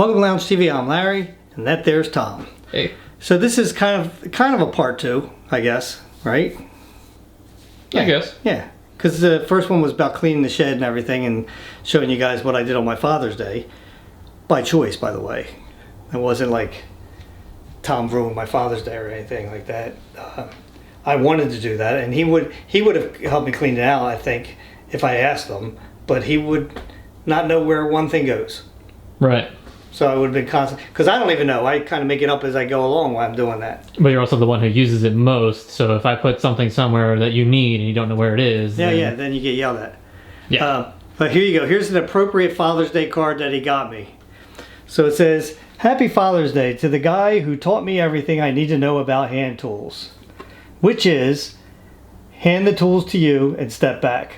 Welcome to Lounge TV. I'm Larry, and that there's Tom. Hey. So this is kind of a part 2, I guess, right? Yeah. I guess. Yeah, because the first one was about cleaning the shed and everything, and showing you guys what I did on my Father's Day, by choice, by the way. It wasn't like Tom ruined my Father's Day or anything like that. I wanted to do that, and he would have helped me clean it out, I think, if I asked him. But he would not know where one thing goes. Right. So I would have been constant, because I don't even know. I kind of make it up as I go along while I'm doing that. But you're also the one who uses it most, so if I put something somewhere that you need and you don't know where it is... then you get yelled at. Yeah. But here you go. Here's an appropriate Father's Day card that he got me. So it says, Happy Father's Day to the guy who taught me everything I need to know about hand tools. Which is, hand the tools to you and step back.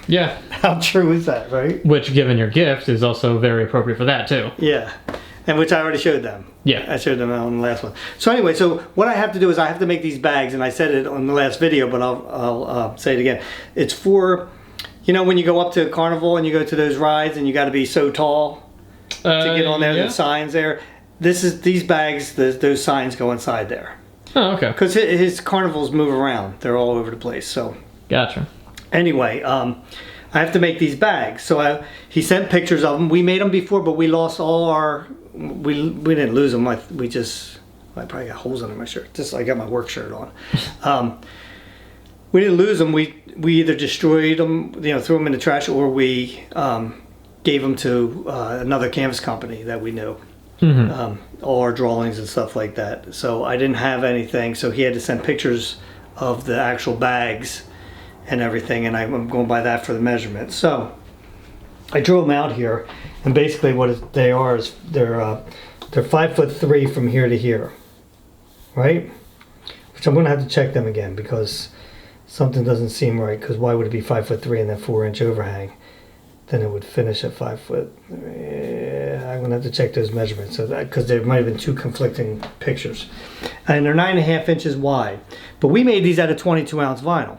Yeah. How true is that, right? Which, given your gift, is also very appropriate for that, too. Yeah. And which I already showed them. Yeah. I showed them on the last one. So anyway, so what I have to do is I have to make these bags, and I said it on the last video, but I'll say it again. It's for, you know, when you go up to a carnival and you go to those rides and you got to be so tall to get on there, the signs there. These bags, those signs go inside there. Oh, okay. Because his carnivals move around. They're all over the place, so. Gotcha. Anyway, I have to make these bags. So he sent pictures of them. We made them before, but we lost all our... We didn't lose them. I probably got holes under my shirt. I got my work shirt on. We didn't lose them. We either destroyed them, threw them in the trash, or we gave them to another canvas company that we knew. Mm-hmm. All our drawings and stuff like that. So I didn't have anything. So he had to send pictures of the actual bags and everything, and I'm going by that for the measurement. So I drew them out here, and basically what they are is they're 5'3" from here to here, right? Which I'm going to have to check them again because something doesn't seem right. Because why would it be 5'3" and then 4-inch overhang? Then it would finish at 5 foot. Yeah, I'm going to have to check those measurements because there might have been 2 conflicting pictures, and they're 9.5 inches wide. But we made these out of 22-ounce vinyl.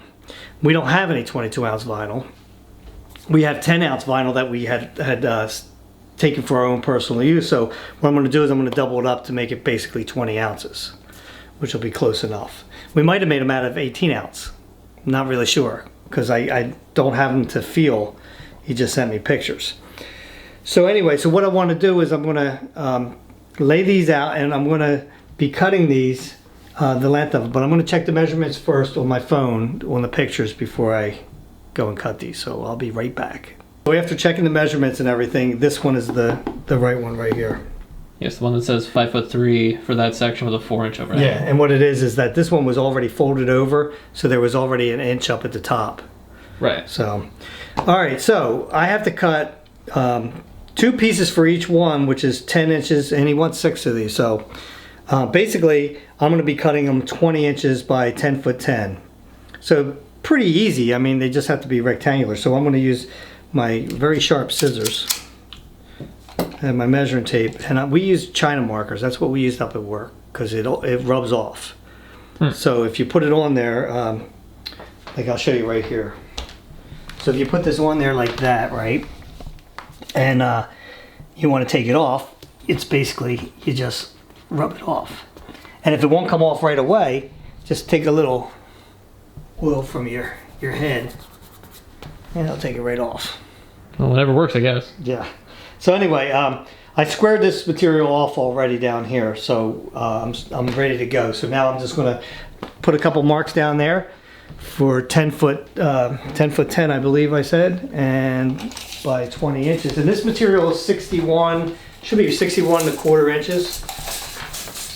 We don't have any 22-ounce vinyl. We have 10-ounce vinyl that we had taken for our own personal use. So what I'm going to do is I'm going to double it up to make it basically 20 ounces, which will be close enough. We might have made them out of 18-ounce. I'm not really sure because I don't have them to feel. He just sent me pictures. So anyway, so what I want to do is I'm going to lay these out, and I'm going to be cutting these the length of it, but I'm going to check the measurements first on my phone on the pictures before I go and cut these. So I'll be right back. So after checking the measurements and everything, this one is the right one right here. Yes, the one that says 5'3" for that section with a 4-inch overhang. Yeah, and what it is that this one was already folded over, so there was already an inch up at the top. Right. So, all right, so I have to cut 2 pieces for each one, which is 10 inches, and he wants 6 of these. So basically, I'm going to be cutting them 20 inches by 10 foot 10. So pretty easy. I mean, they just have to be rectangular. So I'm going to use my very sharp scissors and my measuring tape. And we use China markers. That's what we used up at work because it rubs off. So if you put it on there, like I'll show you right here. So if you put this on there like that, right, and you want to take it off, it's basically, you just rub it off. And if it won't come off right away, just take a little oil from your head, and it'll take it right off. Well, whatever works, I guess. Yeah. So anyway, I squared this material off already down here, so I'm ready to go. So now I'm just going to put a couple marks down there for 10 foot 10, I believe I said, and by 20 inches. And this material is 61, should be 61¼ inches.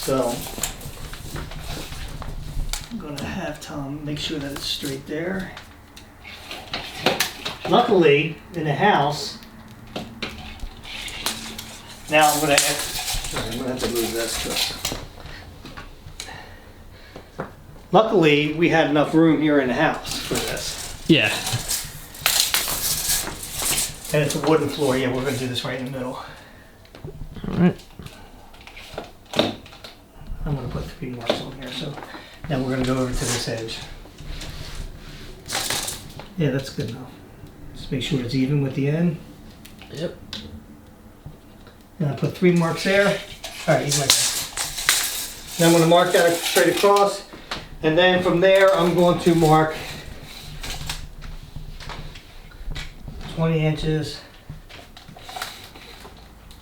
So I'm gonna have Tom make sure that it's straight there. Luckily, in the house, now I'm gonna have to move this. Luckily, we had enough room here in the house for this. Yeah. And it's a wooden floor. Yeah, we're going to do this right in the middle. All right. I'm going to put 3 marks on here. So now we're going to go over to this edge. Yeah, that's good enough. Just make sure it's even with the end. Yep. And I put 3 marks there. All right, he's like that. Then I'm going to mark that straight across. And then from there, I'm going to mark 20 inches,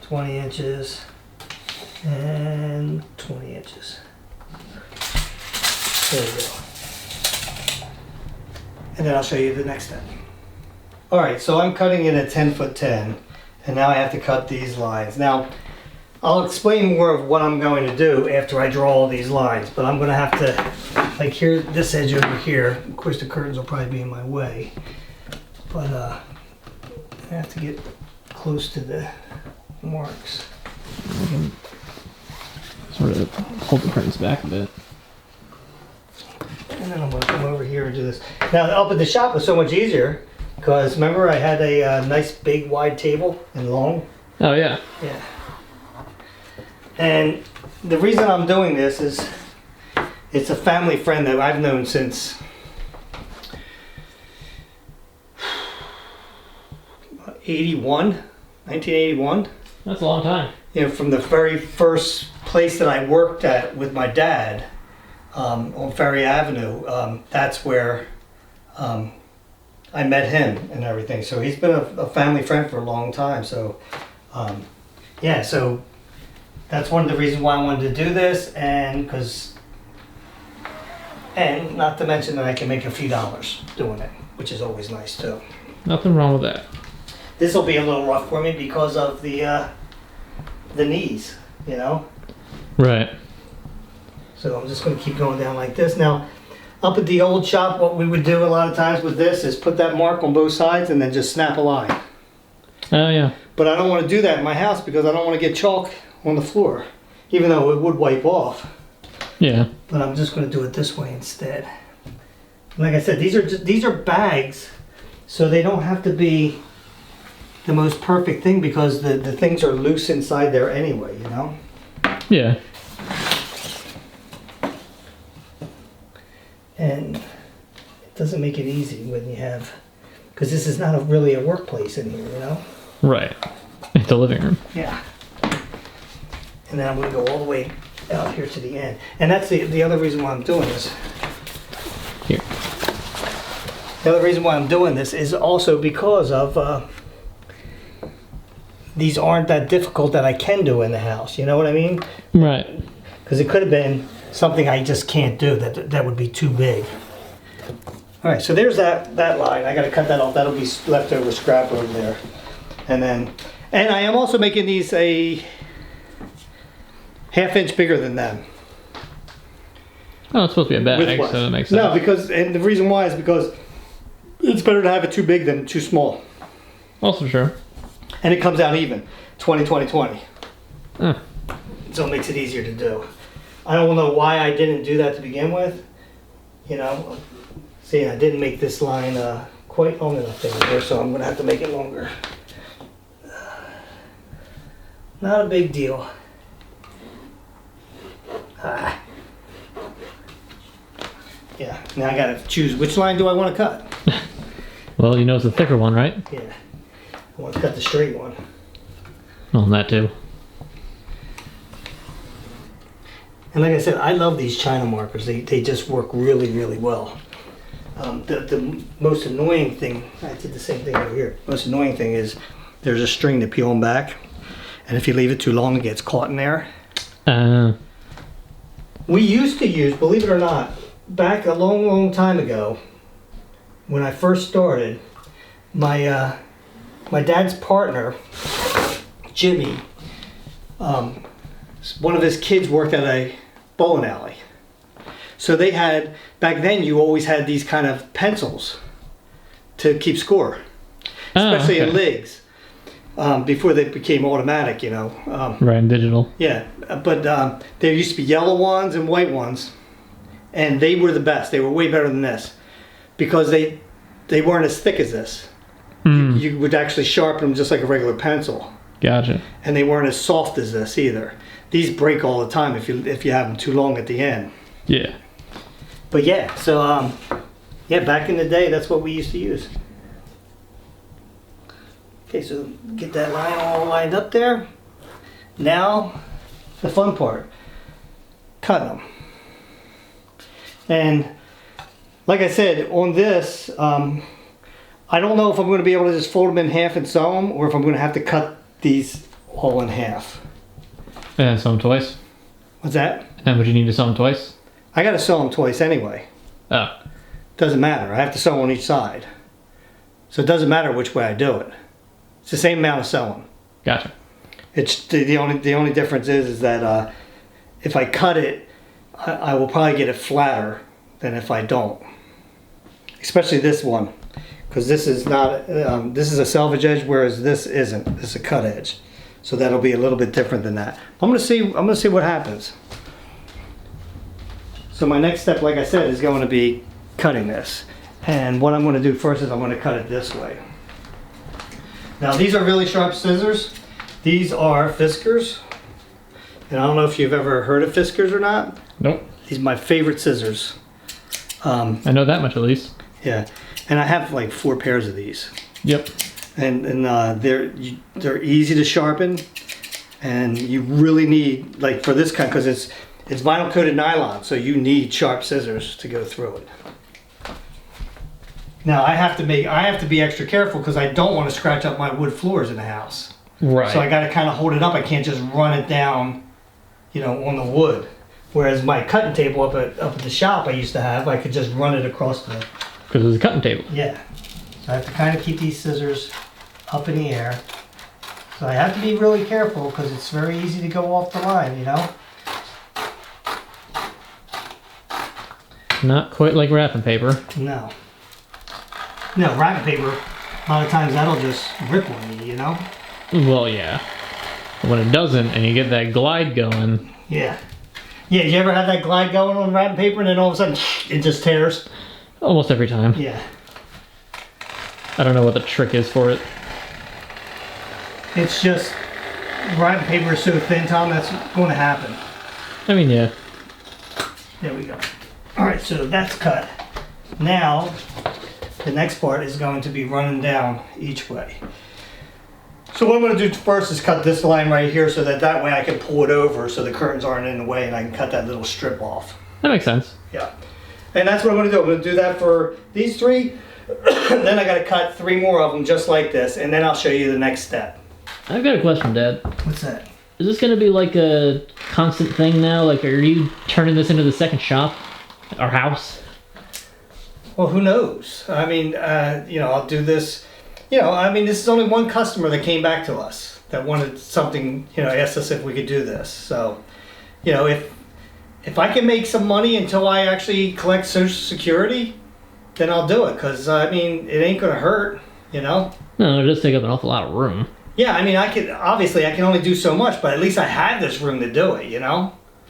20 inches, and 20 inches. There we go. And then I'll show you the next step. All right, so I'm cutting it at 10 foot 10, and now I have to cut these lines. Now, I'll explain more of what I'm going to do after I draw all these lines, but I'm gonna have to, like here, this edge over here, of course the curtains will probably be in my way, but I have to get close to the marks. Sort of hold the curtains back a bit. And then I'm gonna come over here and do this. Now up at the shop was so much easier, because remember I had a nice big wide table and long? Oh yeah. Yeah. And the reason I'm doing this is it's a family friend that I've known since 1981. That's a long time. You know, from the very first place that I worked at with my dad on Ferry Avenue. That's where I met him and everything. So he's been a family friend for a long time. So yeah, so that's one of the reasons why I wanted to do this, and not to mention that I can make a few dollars doing it, which is always nice too. Nothing wrong with that. This will be a little rough for me because of the knees, you know. Right. So I'm just going to keep going down like this. Now, up at the old shop, what we would do a lot of times with this is put that mark on both sides and then just snap a line. Oh yeah. But I don't want to do that in my house because I don't want to get chalk on the floor, even though it would wipe off. Yeah. But I'm just going to do it this way instead. Like I said, these are bags, so they don't have to be the most perfect thing because the things are loose inside there anyway, you know? Yeah. And it doesn't make it easy when you have, because this is not really a workplace in here, you know? Right. The living room. Yeah. And then I'm going to go all the way out here to the end. And that's the other reason why I'm doing this. Here. The other reason why I'm doing this is also because of these aren't that difficult that I can do in the house. You know what I mean? Right. Because it could have been something I just can't do. That would be too big. All right, so there's that line. I got to cut that off. That'll be leftover scrap over there. And I am also making these a ½ inch bigger than them. Oh, it's supposed to be a bag, Width-wise. so that makes sense. No, and the reason why is because it's better to have it too big than too small. Also true. And it comes out even, 20, 20, 20. Huh. So it makes it easier to do. I don't know why I didn't do that to begin with. You know, see, I didn't make this line quite long enough in here, so I'm going to have to make it longer. Not a big deal. Yeah, now I got to choose which line do I want to cut. Well, you know it's the thicker one, right? Yeah, I want to cut the straight one. Well, that too. And like I said, I love these China markers. They just work really, really well. The most annoying thing, I did the same thing over here. Most annoying thing is there's a string to peel them back. And if you leave it too long, it gets caught in there. We used to use, believe it or not, back a long, long time ago, when I first started, my dad's partner, Jimmy, one of his kids worked at a bowling alley. So they had, back then you always had these kind of pencils to keep score, especially in leagues, before they became automatic, you know. Right, and digital. Yeah, but there used to be yellow ones and white ones, and they were the best. They were way better than this because they weren't as thick as this. You would actually sharpen them just like a regular pencil. Gotcha. And they weren't as soft as this either. These break all the time if you have them too long at the end. Yeah. But yeah, so yeah, back in the day, that's what we used to use. Okay, so get that line all lined up there. Now, the fun part, cutting them. And like I said, on this, I don't know if I'm going to be able to just fold them in half and sew them, or if I'm going to have to cut these all in half. And then sew them twice. What's that? And then would you need to sew them twice? I got to sew them twice anyway. Oh. Doesn't matter. I have to sew on each side. So it doesn't matter which way I do it. It's the same amount of sewing. Gotcha. It's the only difference is that if I cut it, I will probably get it flatter than if I don't. Especially this one, because this is not this is a selvage edge, whereas this isn't. This is a cut edge, so that'll be a little bit different than that. I'm gonna see what happens. So my next step, like I said, is going to be cutting this. And what I'm going to do first is I'm going to cut it this way. Now these are really sharp scissors. These are Fiskars. And I don't know if you've ever heard of Fiskars or not. Nope. These are my favorite scissors. I know that much at least. Yeah. And I have like 4 pairs of these. Yep. And they're easy to sharpen. And you really need, like for this kind, because it's vinyl coated nylon, so you need sharp scissors to go through it. Now I have to be extra careful because I don't want to scratch up my wood floors in the house. Right. So I got to kind of hold it up. I can't just run it down, on the wood. Whereas my cutting table up at the shop I used to have, I could just run it across the. Because it was a cutting table. Yeah. So I have to kind of keep these scissors up in the air. So I have to be really careful because it's very easy to go off the line, Not quite like wrapping paper. No. No, wrapping paper, a lot of times that'll just rip on you, Well, yeah. But when it doesn't, and you get that glide going. Yeah. Yeah, you ever have that glide going on wrapping paper and then all of a sudden it just tears? Almost every time. Yeah. I don't know what the trick is for it. It's just, wrapping paper is so thin, Tom, that's going to happen. I mean, yeah. There we go. Alright, so that's cut. Now, the next part is going to be running down each way. So what I'm going to do first is cut this line right here so that way I can pull it over so the curtains aren't in the way and I can cut that little strip off. That makes sense. Yeah. And that's what I'm going to do. I'm going to do that for these 3. Then I got to cut 3 more of them just like this, and then I'll show you the next step. I've got a question, Dad. What's that? Is this going to be like a constant thing now? Like, are you turning this into the second shop? Or house? Well, who knows? I mean, I'll do this. This is only one customer that came back to us that wanted something, asked us if we could do this. So, if I can make some money until I actually collect Social Security, then I'll do it. Because, it ain't going to hurt, No, it does take up an awful lot of room. Yeah, I can only do so much, but at least I have this room to do it,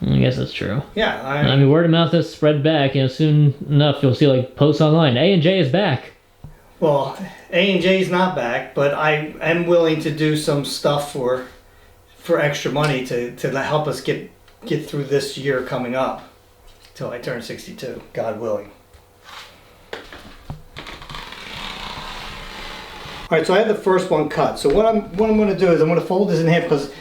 I guess that's true. Yeah. Word of mouth has spread back. Soon enough you'll see like posts online. A&J is back. Well, A&J's not back, but I am willing to do some stuff for extra money to help us get through this year coming up till I turn 62, God willing. All right, so I have the first one cut. So what I'm going to do is I'm going to fold this in half because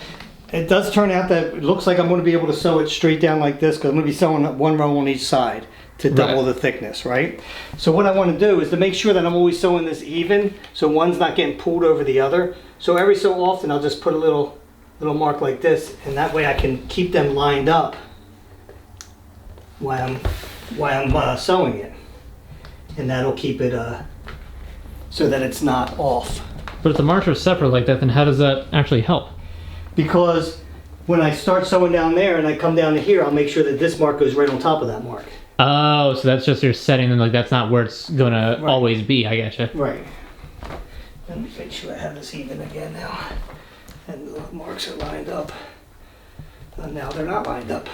it does turn out that it looks like I'm going to be able to sew it straight down like this because I'm going to be sewing 1 row on each side to double the thickness, right? So what I want to do is to make sure that I'm always sewing this even so one's not getting pulled over the other. So every so often I'll just put a little mark like this, and that way I can keep them lined up while I'm sewing it. And that'll keep it so that it's not off. But if the marks are separate like that, then how does that actually help? Because when I start sewing down there and I come down to here, I'll make sure that this mark goes right on top of that mark. Oh, so that's just your setting, and like that's not where it's gonna always be. I getcha. Right. Let me make sure I have this even again now. And the marks are lined up. And now they're not lined up.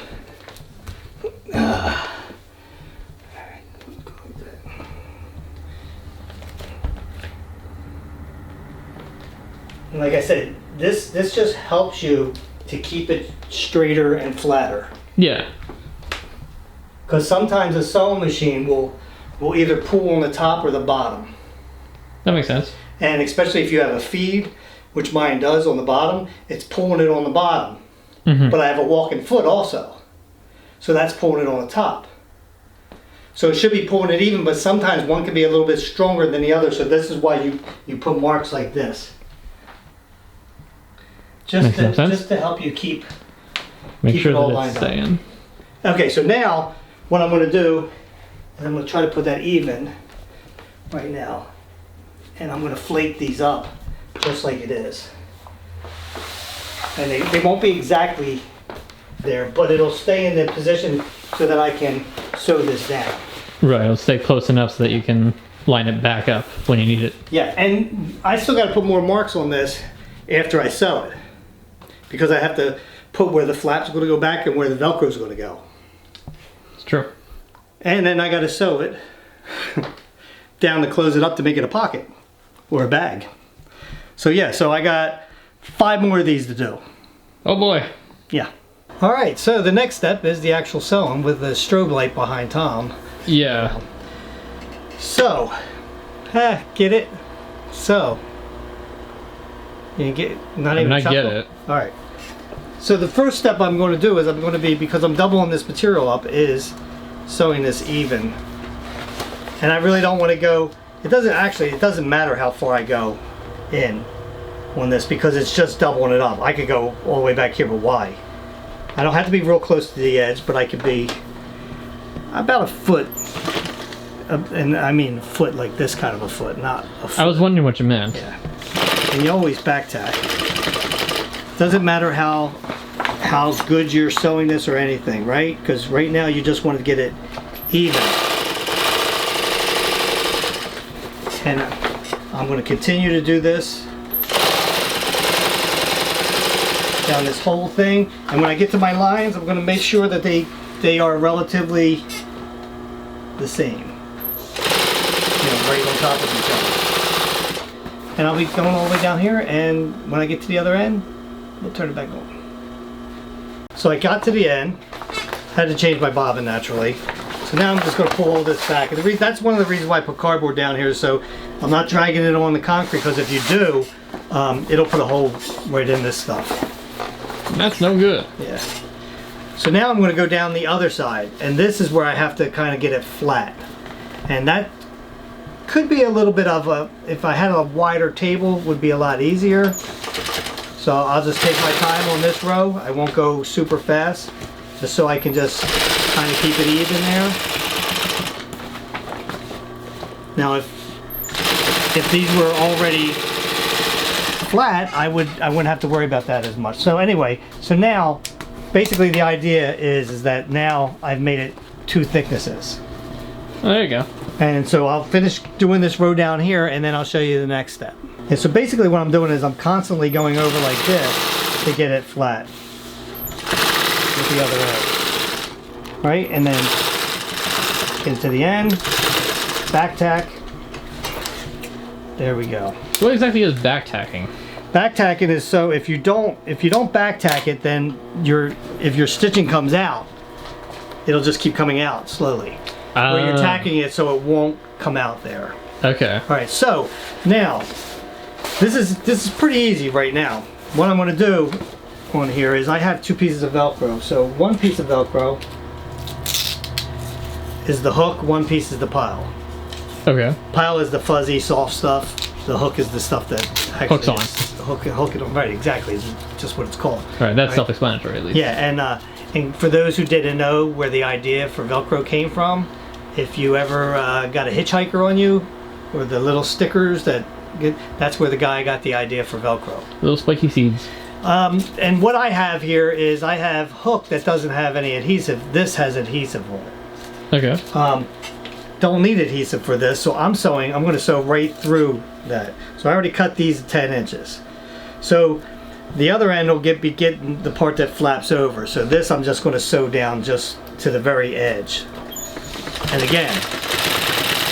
And like I said, this just helps you to keep it straighter and flatter. Yeah. Because sometimes a sewing machine will either pull on the top or the bottom. That makes sense. And especially if you have a feed, which mine does on the bottom, it's pulling it on the bottom. but I have a walking foot also. So that's pulling it on the top. So it should be pulling it even, but sometimes one can be a little bit stronger than the other. So this is why you put marks like this. Just to help you keep Make sure it all that lined it's up. staying. Okay, so now what I'm going to do is I'm going to try to put that even right now. And I'm going to flake these up just like it is. And they won't be exactly there, but it'll stay in the position so that I can sew this down. Right, it'll stay close enough so that you can line it back up when you need it. Yeah, and I still got to put more marks on this after I sew it, because I have to put where the flap's going to go back and where the Velcro's going to go. It's true. And then I got to sew it down to close it up to make it a pocket or a bag. So yeah, so I got 5 more of these to do. Oh boy. Yeah. All right, so the next step is the actual sewing with the strobe light behind Tom. Yeah. So, get it? So, you get not even. I get it. All right. So the first step I'm going to do is I'm going to be, because I'm doubling this material up, is sewing this even. And I really don't want to go. It doesn't matter how far I go in on this because it's just doubling it up. I could go all the way back here, but why? I don't have to be real close to the edge, but I could be about a foot. And I mean foot like this kind of a foot, not a foot. I was wondering what you meant. Yeah. And you always back tack. Doesn't matter how good you're sewing this or anything, right? Because right now you just want to get it even. And I'm going to continue to do this down this whole thing. And when I get to my lines, I'm going to make sure that they are relatively the same. Right on top of each other. And I'll be going all the way down here, and when I get to the other end, we'll turn it back on. So I got to the end, had to change my bobbin naturally. So now I'm just going to pull all this back. And that's one of the reasons why I put cardboard down here, so I'm not dragging it on the concrete, because if you do, it'll put a hole right in this stuff. That's no good. Yeah. So now I'm going to go down the other side, and this is where I have to kind of get it flat. And that could be a little bit of a, if I had a wider table, would be a lot easier. So I'll just take my time on this row. I won't go super fast, just so I can just kind of keep it even there. Now if these were already flat, I wouldn't have to worry about that as much. So anyway, so now basically the idea is that now I've made it 2 thicknesses. Oh, there you go. And so I'll finish doing this row down here, and then I'll show you the next step. And so basically what I'm doing is I'm constantly going over like this to get it flat with the other end. Right? And then get it to the end, back tack. There we go. What exactly is back tacking? Back tacking is so if you don't back tack it, then if your stitching comes out, it'll just keep coming out slowly. Where you're tacking it so it won't come out there. Okay. All right, so now this is pretty easy right now. What I'm going to do on here is I have 2 pieces of Velcro. So one piece of Velcro is the hook, one piece is the pile. Okay. Pile is the fuzzy, soft stuff. The hook is the stuff that actually hooks on. Hook it on. Right, exactly. It's just what it's called. All right, that's self-explanatory at least. Yeah, and for those who didn't know where the idea for Velcro came from, if you ever got a hitchhiker on you, or the little stickers that's where the guy got the idea for Velcro. Little spiky seeds. And what I have here is I have hook that doesn't have any adhesive. This has adhesive on it. Okay. Don't need adhesive for this, so I'm going to sew right through that. So I already cut these 10 inches. So the other end will be getting the part that flaps over. So this I'm just going to sew down just to the very edge. And again,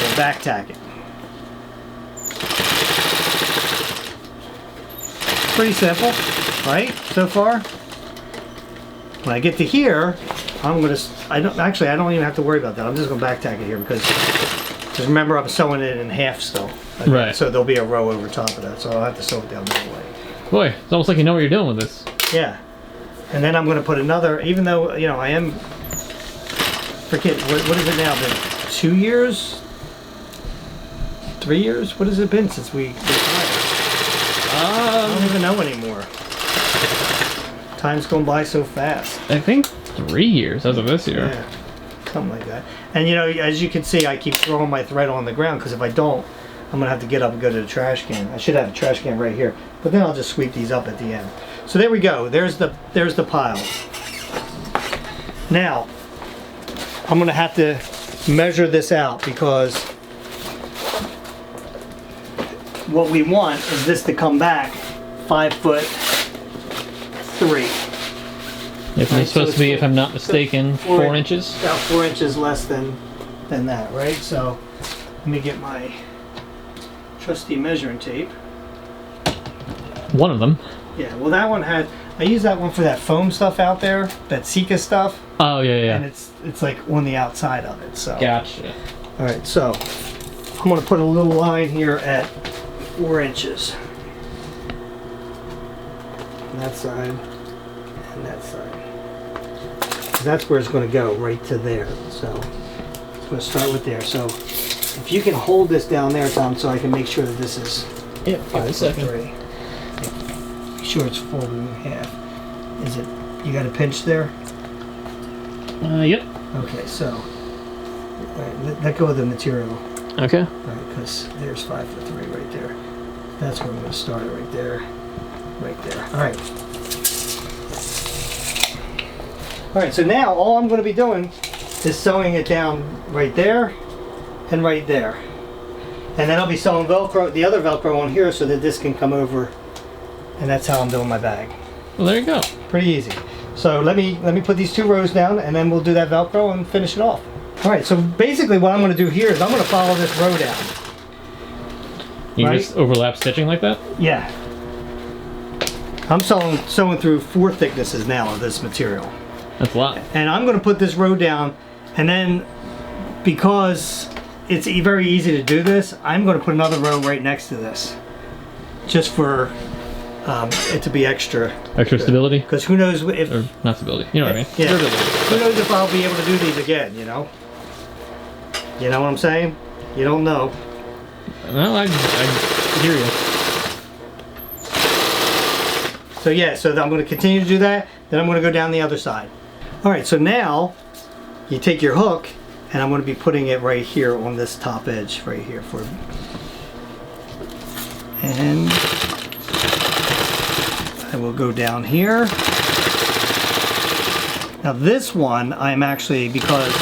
we'll back tack it. Pretty simple, right? So far. When I get to here, I don't even have to worry about that. I'm just going to back tack it here because remember I'm sewing it in half still. Okay? Right. So there'll be a row over top of that. So I'll have to sew it down that way. Boy, it's almost like you know what you're doing with this. Yeah. And then I'm going to put another, even though, you know, I am, forget, what is it now, been 2 years? 3 years? What has it been since we retired? I don't even know anymore. Time's going by so fast. I think 3 years as of this year. Yeah, something like that. And you know, as you can see, I keep throwing my thread on the ground because if I don't, I'm gonna have to get up and go to the trash can. I should have a trash can right here, but then I'll just sweep these up at the end. So there we go. There's the pile. Now I'm gonna have to measure this out because what we want is this to come back 5'3". It's Right, supposed to be, if I'm not mistaken, 4 inches. About 4 inches less than that, right? So let me get my trusty measuring tape. One of them. Yeah, well that one had, I use that one for that foam stuff out there, that Sika stuff. Oh, yeah. And it's like on the outside of it, so. Gotcha. All right, so I'm gonna put a little line here at 4 inches. On that side and that side. That's where it's going to go, right to there. So it's going to start with there. So if you can hold this down there, Tom, so I can make sure that this is Yep, 5'3". Make sure it's folded in half. Is it? You got a pinch there? Yep. Okay, so all right, let go of the material. Okay. All right, because there's 5'3" right there. That's where I'm going to start it right there, right there. All right. All right, so now all I'm going to be doing is sewing it down right there and right there. And then I'll be sewing Velcro, the other Velcro on here so that this can come over. And that's how I'm doing my bag. Well, there you go. Pretty easy. So let me put these 2 rows down and then we'll do that Velcro and finish it off. All right, so basically what I'm going to do here is I'm going to follow this row down. You Right? just overlap stitching like that? Yeah. I'm sewing through 4 thicknesses now of this material. That's a lot. And I'm going to put this row down, and then because it's very easy to do this, I'm going to put another row right next to this, just for it to be extra. Extra stability? Because who knows if... Or not stability. You know what I mean? Yeah. Stability. Who knows if I'll be able to do these again, you know? You know what I'm saying? You don't know. Well, I hear you. So yeah, so I'm going to continue to do that, then I'm going to go down the other side. All right, so now you take your hook, and I'm going to be putting it right here on this top edge, right here for, and I will go down here. Now this one, I'm actually, because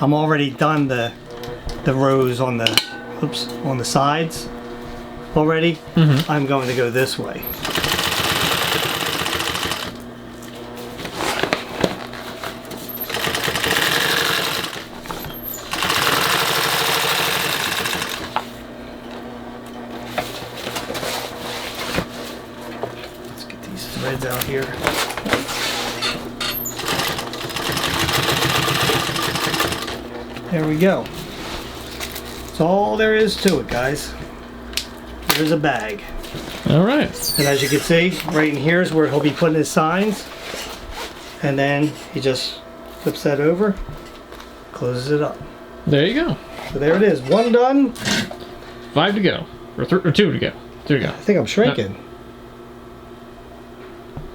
I'm already done the rows on the, oops, on the sides already, I'm going to go this way. Threads out here. There we go. That's all there is to it, guys. There's a bag. All right. And as you can see, right in here is where he'll be putting his signs. And then he just flips that over, closes it up. There you go. So there it is. 1 done. 5 to go. Or 2 to go. 2 to go. I think I'm shrinking.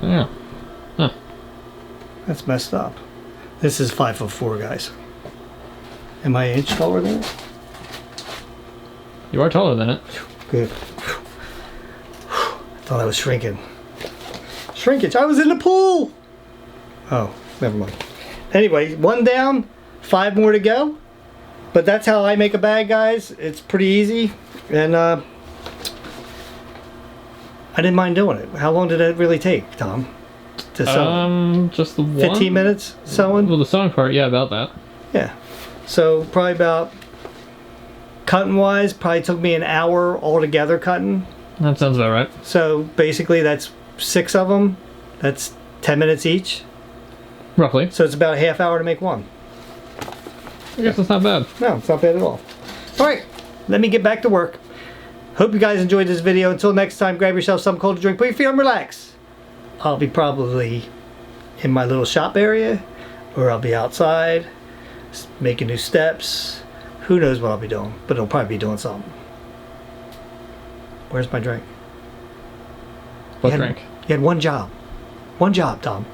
Yeah. Huh. That's messed up. This is 5'4", guys. Am I an inch taller than it? You are taller than it. Good. Thought I was shrinking. Shrinkage. I was in the pool. Oh, never mind. Anyway, 1 down, 5 more to go. But that's how I make a bag, guys. It's pretty easy, and I didn't mind doing it. How long did it really take, Tom, to sew? Just the one. 15 minutes sewing. Well, the sewing part, yeah, about that. Yeah. So probably about, cutting wise, probably took me an hour altogether cutting. That sounds about right. So basically that's 6 of them. That's 10 minutes each. Roughly. So it's about a half hour to make one. I guess that's not bad. No, it's not bad at all. All right, let me get back to work. Hope you guys enjoyed this video. Until next time, grab yourself something cold to drink, put your feet on, relax. I'll be probably in my little shop area, or I'll be outside making new steps. Who knows what I'll be doing, but I'll probably be doing something. Where's my drink? What You had- drink? You had one job. One job, Tom.